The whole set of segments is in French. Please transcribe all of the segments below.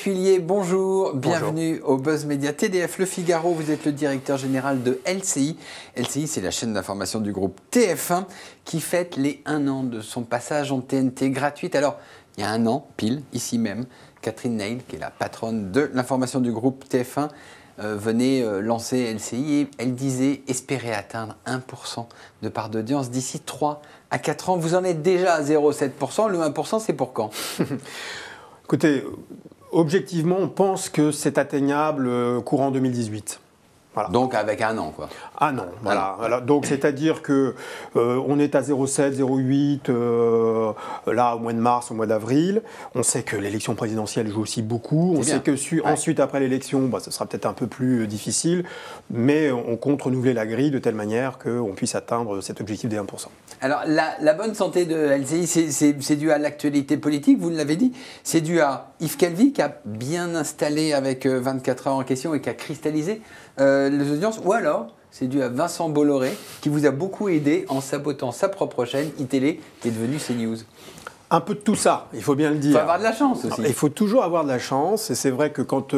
Lécuyer, bonjour, bienvenue au Buzz Média TDF Le Figaro. Vous êtes le directeur général de LCI. LCI, c'est la chaîne d'information du groupe TF1 qui fête les 1 an de son passage en TNT gratuite. Alors, il y a 1 an, pile, ici même, Catherine Neil, qui est la patronne de l'information du groupe TF1, venait lancer LCI et elle disait espérer atteindre 1% de part d'audience d'ici 3 à 4 ans. Vous en êtes déjà à 0,7%. Le 1%, c'est pour quand? Écoutez, objectivement, on pense que c'est atteignable courant 2018. Voilà. Donc avec 1 an, quoi. 1 an, voilà. Voilà. Donc c'est-à-dire que on est à 0,7, 0,8 là au mois de mars, au mois d'avril. On sait que l'élection présidentielle joue aussi beaucoup. On sait que ensuite après l'élection, ce sera peut-être un peu plus difficile, mais on compte renouveler la grille de telle manière qu'on puisse atteindre cet objectif des 1%. Alors la bonne santé de LCI, c'est dû à l'actualité politique, vous l'avez dit. C'est dû à Yves Calvi qui a bien installé avec 24 heures en question et qui a cristallisé les audiences, ou alors c'est dû à Vincent Bolloré qui vous a beaucoup aidé en sabotant sa propre chaîne iTélé qui est devenue CNews. Un peu de tout ça, il faut bien le dire. Il faut avoir de la chance aussi. Il faut toujours avoir de la chance. Et c'est vrai que quand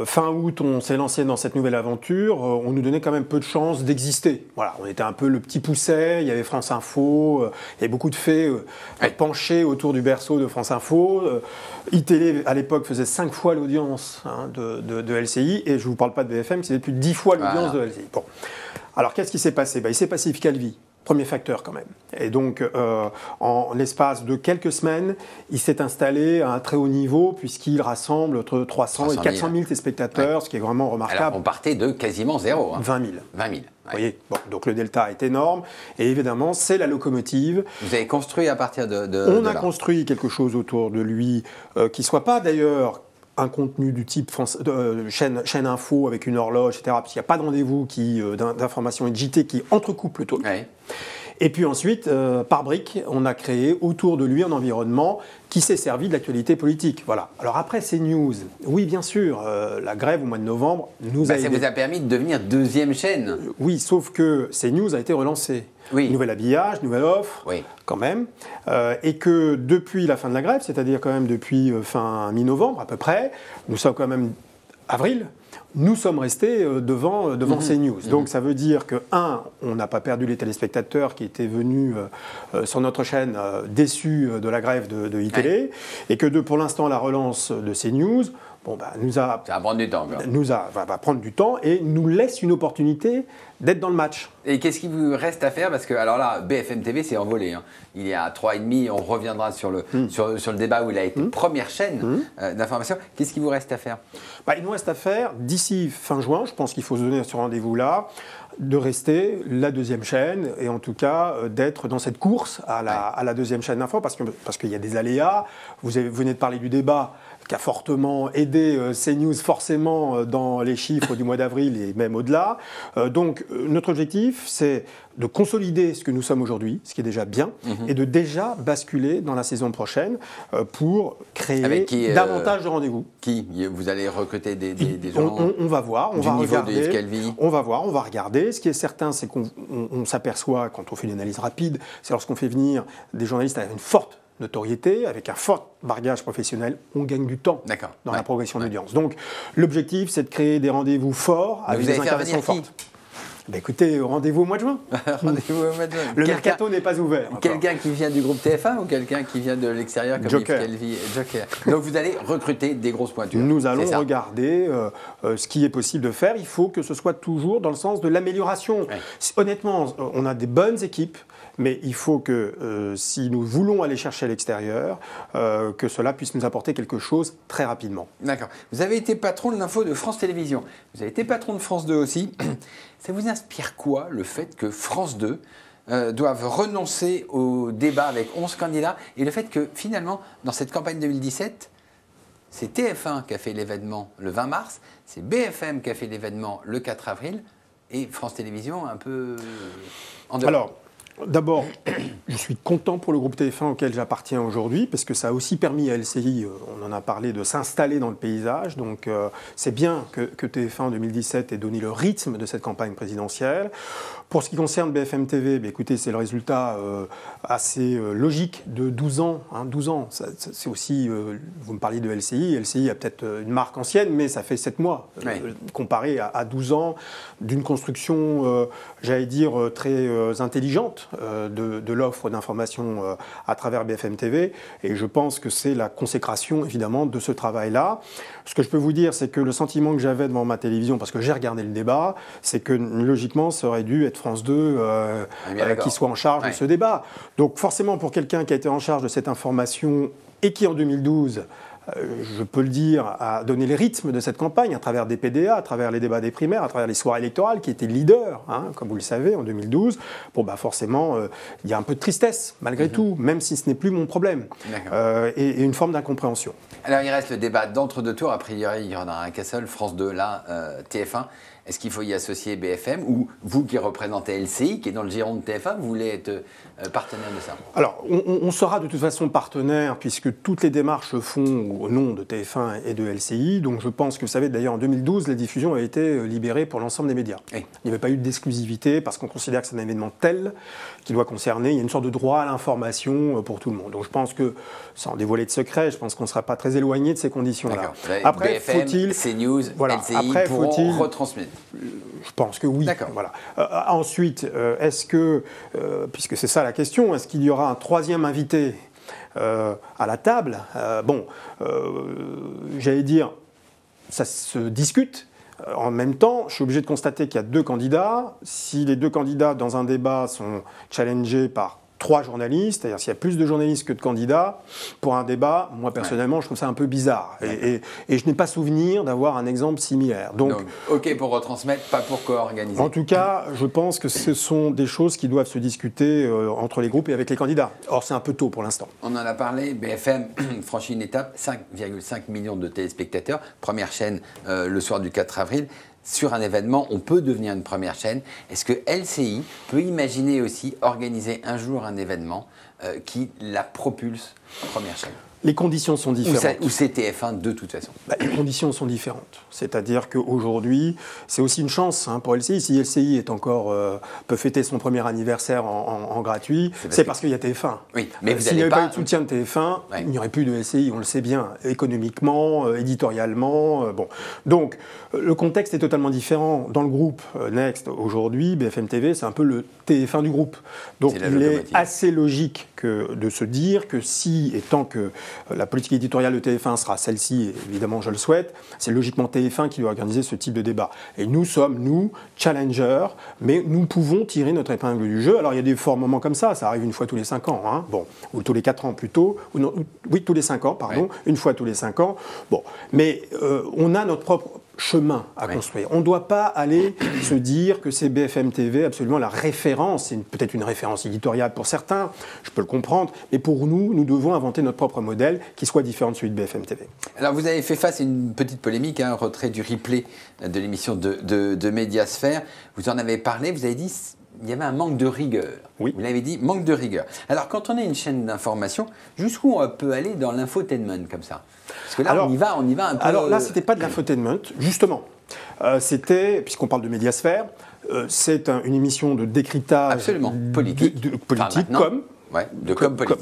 fin août, on s'est lancé dans cette nouvelle aventure, on nous donnait quand même peu de chance d'exister. Voilà, on était un peu le petit pousset, il y avait France Info, il y avait beaucoup de fées penchées autour du berceau de France Info. iTélé, à l'époque, faisait 5 fois l'audience de LCI. Et je ne vous parle pas de BFM, qui faisait plus de 10 fois l'audience de LCI. Bon. Alors, qu'est-ce qui s'est passé? Il s'est passé Yves Calvi. Premier facteur quand même. Et donc, en l'espace de quelques semaines, il s'est installé à un très haut niveau puisqu'il rassemble entre 300 et 400 000 téléspectateurs, ce qui est vraiment remarquable. Alors, on partait de quasiment zéro. 20 000. 20 000. Vous voyez, bon, donc le delta est énorme. Et évidemment, c'est la locomotive. Vous avez construit à partir de On a construit quelque chose autour de lui qui ne soit pas d'ailleurs un contenu du type chaîne info avec une horloge, etc. Parce qu'il n'y a pas de rendez-vous d'information et de JT qui entrecoupe le tout. Ouais. Et puis ensuite, par briques, on a créé autour de lui un environnement qui s'est servi de l'actualité politique. Voilà. Alors après, CNews, oui, bien sûr, la grève au mois de novembre nous a aidé. Ça vous a permis de devenir deuxième chaîne. Oui, sauf que CNews a été relancé. Oui. Nouvel habillage, nouvelle offre, quand même. Et que depuis la fin de la grève, c'est-à-dire quand même depuis fin mi-novembre à peu près, nous sommes quand même avril, nous sommes restés devant CNews. Donc ça veut dire que, on n'a pas perdu les téléspectateurs qui étaient venus sur notre chaîne déçus de la grève de iTélé, et que pour l'instant la relance de CNews ça va prendre du temps. Va prendre du temps et nous laisse une opportunité d'être dans le match. Et qu'est-ce qu'il vous reste à faire? Parce que, alors là, BFM TV s'est envolé. Hein. Il est à 3,5. On reviendra sur le débat où il a été première chaîne d'information. Qu'est-ce qu'il vous reste à faire? Il nous reste à faire, d'ici fin juin, je pense qu'il faut se donner ce rendez-vous-là, de rester la deuxième chaîne et en tout cas d'être dans cette course à la deuxième chaîne d'info parce qu'il y a des aléas. Vous venez de parler du débat qui a fortement aidé CNews forcément dans les chiffres du mois d'avril et même au-delà. Donc notre objectif, c'est de consolider ce que nous sommes aujourd'hui, ce qui est déjà bien, et de déjà basculer dans la saison prochaine pour créer davantage de rendez-vous. Qui? Vous allez recruter des gens on va voir, on du va niveau regarder. de Yves Calvi. On va voir, on va regarder. Ce qui est certain, c'est qu'on s'aperçoit, quand on fait une analyse rapide, c'est lorsqu'on fait venir des journalistes avec une forte notoriété, avec un fort bagage professionnel, on gagne du temps dans la progression d'audience. Donc l'objectif, c'est de créer des rendez-vous forts avec des incarnations fortes. Écoutez, rendez-vous au mois de juin. Rendez-vous au mois de juin. Le mercato n'est pas ouvert. Quelqu'un qui vient du groupe TF1 ou quelqu'un qui vient de l'extérieur comme Joker. Yves Calvi Joker. Donc vous allez recruter des grosses pointures. Nous allons regarder ce qui est possible de faire. Il faut que ce soit toujours dans le sens de l'amélioration. Honnêtement, on a des bonnes équipes. Mais il faut que, si nous voulons aller chercher à l'extérieur, que cela puisse nous apporter quelque chose très rapidement. D'accord. Vous avez été patron de l'info de France Télévisions. Vous avez été patron de France 2 aussi. Ça vous inspire quoi, le fait que France 2 doive renoncer au débat avec 11 candidats et le fait que, finalement, dans cette campagne 2017, c'est TF1 qui a fait l'événement le 20 mars, c'est BFM qui a fait l'événement le 4 avril et France Télévisions un peu en dehors. Alors, D'abord, je suis content pour le groupe TF1 auquel j'appartiens aujourd'hui, parce que ça a aussi permis à LCI, on en a parlé, de s'installer dans le paysage. Donc c'est bien que TF1 en 2017 ait donné le rythme de cette campagne présidentielle. Pour ce qui concerne BFM TV, écoutez, c'est le résultat assez logique de 12 ans. 12 ans, c'est aussi, vous me parliez de LCI. LCI a peut-être une marque ancienne, mais ça fait 7 mois, comparé à 12 ans d'une construction, j'allais dire, très intelligente de l'offre d'information à travers BFM TV. Et je pense que c'est la consécration, évidemment, de ce travail-là. Ce que je peux vous dire, c'est que le sentiment que j'avais devant ma télévision, parce que j'ai regardé le débat, c'est que logiquement, ça aurait dû être France 2 qui soit en charge de ce débat. Donc forcément, pour quelqu'un qui a été en charge de cette information et qui, en 2012, je peux le dire, a donné les rythmes de cette campagne à travers des PDA, à travers les débats des primaires, à travers les soirées électorales, qui étaient leaders, comme vous le savez, en 2012. Bon, forcément, il y a un peu de tristesse, malgré tout, même si ce n'est plus mon problème, et une forme d'incompréhension. Alors, il reste le débat d'entre-deux tours. A priori, il y en aura un qu'un seul, France 2, là, TF1. Est-ce qu'il faut y associer BFM, ou vous qui représentez LCI, qui est dans le giron de TF1, vous voulez être partenaire de ça? Alors, on sera de toute façon partenaire, puisque toutes les démarches se font au nom de TF1 et de LCI. Donc je pense que, vous savez, d'ailleurs, en 2012, la diffusion a été libérée pour l'ensemble des médias. Oui. Il n'y avait pas eu d'exclusivité, parce qu'on considère que c'est un événement tel qui doit concerner, il y a une sorte de droit à l'information pour tout le monde. Donc je pense que, sans dévoiler de secret, je pense qu'on ne sera pas très éloigné de ces conditions-là. Après, BFM, CNews, LCI pourront retransmettre. Je pense que oui. D'accord. Voilà. Ensuite, est-ce que, puisque c'est ça la question, est-ce qu'il y aura un troisième invité à la table? J'allais dire, ça se discute. En même temps, je suis obligé de constater qu'il y a 2 candidats. Si les 2 candidats dans un débat sont challengés par 3 journalistes, c'est-à-dire s'il y a plus de journalistes que de candidats, pour un débat, moi personnellement, je trouve ça un peu bizarre. Et je n'ai pas souvenir d'avoir un exemple similaire. Donc, OK pour retransmettre, pas pour co-organiser. En tout cas, je pense que ce sont des choses qui doivent se discuter entre les groupes et avec les candidats. Or, c'est un peu tôt pour l'instant. On en a parlé, BFM franchit une étape, 5,5 millions de téléspectateurs, première chaîne le soir du 4 avril. Sur un événement, on peut devenir une première chaîne. Est-ce que LCI peut imaginer aussi organiser un jour un événement qui la propulse première chaîne? Les conditions sont différentes. Ou c'est TF1 de toute façon? Les conditions sont différentes. C'est-à-dire qu'aujourd'hui, c'est aussi une chance pour LCI. Si LCI peut fêter son premier anniversaire en gratuit, c'est parce qu'il y a TF1. Oui, mais s'il n'y avait pas eu de soutien de TF1, il n'y aurait plus de LCI, on le sait bien, économiquement, éditorialement. Donc, le contexte est totalement différent. Dans le groupe Next, aujourd'hui, BFM TV, c'est un peu le TF1 du groupe. Donc, il est assez logique de se dire que si, et tant que la politique éditoriale de TF1 sera celle-ci, évidemment je le souhaite, c'est logiquement TF1 qui doit organiser ce type de débat. Et nous sommes, challengers, mais nous pouvons tirer notre épingle du jeu. Alors il y a des forts moments comme ça arrive une fois tous les 5 ans, ou tous les 4 ans plutôt, tous les 5 ans, pardon, une fois tous les 5 ans. Mais on a notre propre chemin à construire. On ne doit pas aller se dire que c'est BFM TV absolument la référence. C'est peut-être une référence éditoriale pour certains, je peux le comprendre, mais pour nous, nous devons inventer notre propre modèle qui soit différent de celui de BFM TV. Alors vous avez fait face à une petite polémique, retrait du replay de l'émission de Médiasphère. Vous en avez parlé, vous avez dit il y avait un manque de rigueur. Oui. Vous l'avez dit, manque de rigueur. Alors quand on est une chaîne d'information, jusqu'où on peut aller dans l'infotainment comme ça? Parce que là, on y va un peu... Alors là, ce n'était pas de l'infotainment, justement. C'était, puisqu'on parle de Médiasphère, c'est une émission de décryptage... Absolument, politique.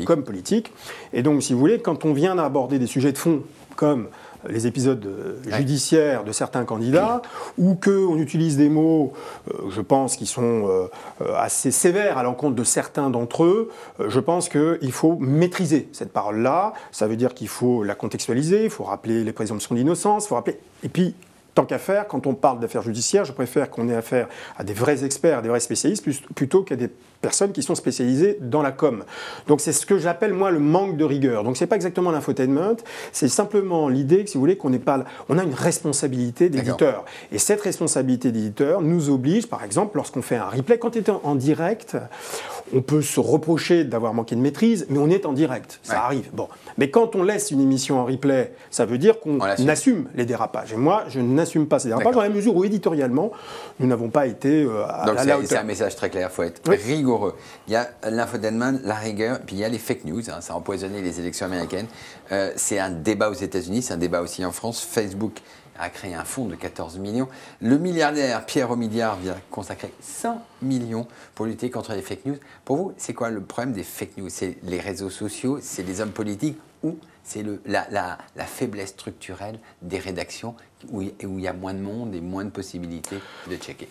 Comme politique. Et donc, si vous voulez, quand on vient d'aborder des sujets de fond, comme les épisodes judiciaires de certains candidats, ou qu'on utilise des mots, je pense, qui sont assez sévères à l'encontre de certains d'entre eux, je pense qu'il faut maîtriser cette parole-là. Ça veut dire qu'il faut la contextualiser, il faut rappeler les présomptions d'innocence, il faut rappeler... Et puis, tant qu'à faire, quand on parle d'affaires judiciaires, je préfère qu'on ait affaire à des vrais experts, à des vrais spécialistes, plutôt qu'à des personnes qui sont spécialisées dans la com. Donc c'est ce que j'appelle moi le manque de rigueur. Donc c'est pas exactement l'infotainment, c'est simplement l'idée que si vous voulez qu'on a une responsabilité d'éditeur. Et cette responsabilité d'éditeur nous oblige, par exemple, lorsqu'on fait un replay, quand on est en direct, on peut se reprocher d'avoir manqué de maîtrise, mais on est en direct, ça arrive. Bon. Mais quand on laisse une émission en replay, ça veut dire qu'on assume les dérapages. Et moi, je n'assume pas ces dérapages, dans la mesure où éditorialement, nous n'avons pas été à la hauteur. C'est un message très clair, il faut être rigoureux. Il y a l'infotainment, la rigueur, puis il y a les fake news, ça a empoisonné les élections américaines. C'est un débat aux États-Unis, c'est un débat aussi en France. Facebook a créé un fonds de 14 millions. Le milliardaire Pierre Omidyar vient consacrer 100 millions pour lutter contre les fake news. Pour vous, c'est quoi le problème des fake news? C'est les réseaux sociaux, c'est les hommes politiques ou c'est la faiblesse structurelle des rédactions où il y a moins de monde et moins de possibilités de checker?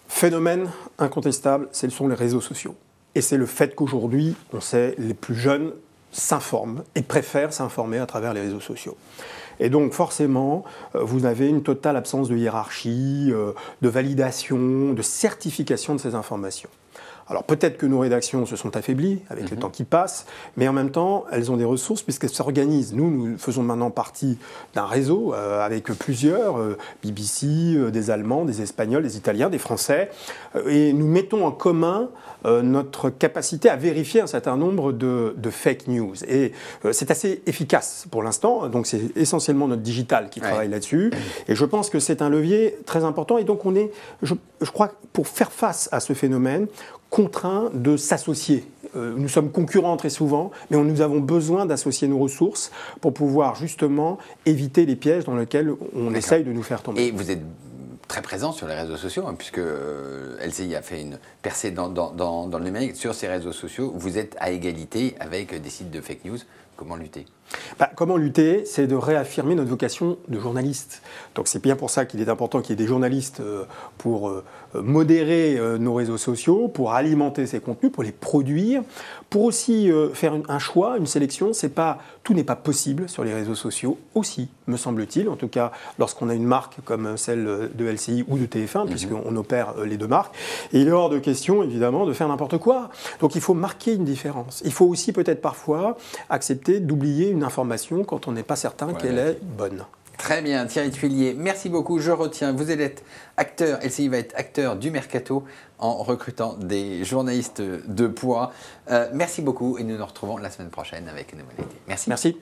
Phénomène incontestable, ce sont les réseaux sociaux. Et c'est le fait qu'aujourd'hui, on sait, les plus jeunes s'informent et préfèrent s'informer à travers les réseaux sociaux. Et donc forcément, vous avez une totale absence de hiérarchie, de validation, de certification de ces informations. Alors peut-être que nos rédactions se sont affaiblies avec le temps qui passe, mais en même temps, elles ont des ressources puisqu'elles s'organisent. Nous faisons maintenant partie d'un réseau avec plusieurs, BBC, des Allemands, des Espagnols, des Italiens, des Français, et nous mettons en commun notre capacité à vérifier un certain nombre de fake news. Et c'est assez efficace pour l'instant, donc c'est essentiellement notre digital qui travaille là-dessus, et je pense que c'est un levier très important, et donc on est, je crois, pour faire face à ce phénomène, contraints de s'associer. Nous sommes concurrents très souvent, mais nous avons besoin d'associer nos ressources pour pouvoir justement éviter les pièges dans lesquels on essaye de nous faire tomber. Et vous êtes très présent sur les réseaux sociaux, hein, puisque LCI a fait une percée dans le numérique. Sur ces réseaux sociaux, vous êtes à égalité avec des sites de fake news. Comment lutter ? Comment lutter ? C'est de réaffirmer notre vocation de journaliste. Donc c'est bien pour ça qu'il est important qu'il y ait des journalistes pour modérer nos réseaux sociaux, pour alimenter ces contenus, pour les produire, pour aussi faire un choix, une sélection. Tout n'est pas possible sur les réseaux sociaux aussi, me semble-t-il. En tout cas, lorsqu'on a une marque comme celle de LCI ou de TF1, puisqu'on opère les deux marques. Et il est hors de question, évidemment, de faire n'importe quoi. Donc il faut marquer une différence. Il faut aussi peut-être parfois accepter d'oublier une information quand on n'est pas certain qu'elle est bonne. Très bien, Thierry Tuillier, merci beaucoup. Je retiens, vous allez être acteur, LCI va être acteur du mercato en recrutant des journalistes de poids. Merci beaucoup et nous nous retrouvons la semaine prochaine avec une nouvelle idée. Merci. Merci.